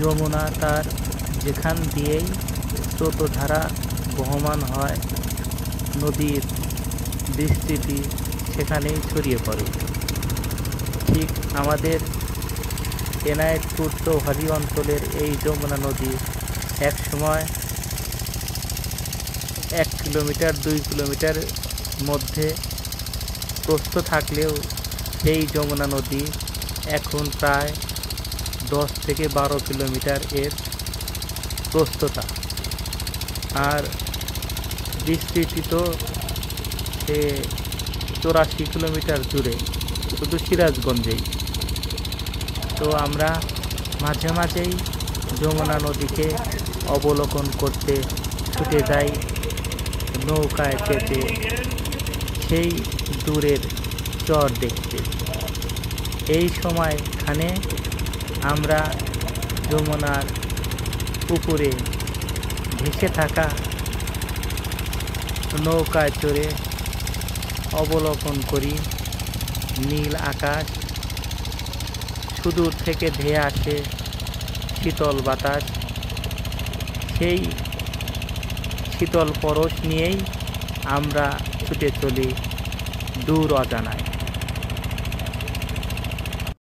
যমুনা তার যেখান দিয়েই স্রোতধারা বহমান হয়, নদীর বিস্তৃতি সেখানেই ছড়িয়ে পড়ে। ঠিক আমাদের এনায়েতপুর চৌহালি অঞ্চলের এই যমুনা নদী এক সময় 1 কিলোমিটার 2 কিলোমিটার মধ্যে প্রস্থ থাকলেও এই যমুনা নদী এখন প্রায় 10 থেকে 12 কিলোমিটার এর প্রস্থতা। আর বিস্তৃতি তো সে 84 কিলোমিটার জুড়ে, শুধু সিরাজগঞ্জেই। তো আমরা মাঝে মাঝেই যমুনা নদীকে অবলোকন করতে ছুটে যাই নৌকায় চেপে সেই দূরের চর দেখতে। এই সময়খানে আমরা যমুনার পুকুরে ভেসে থাকা নৌকায় চড়ে অবলোকন করি নীল আকাশ, সুদূর থেকে ধেয়ে আসে শীতল বাতাস। সেই শীতল পরশ নিয়েই আমরা ছুটে চলি দূর অজানায়।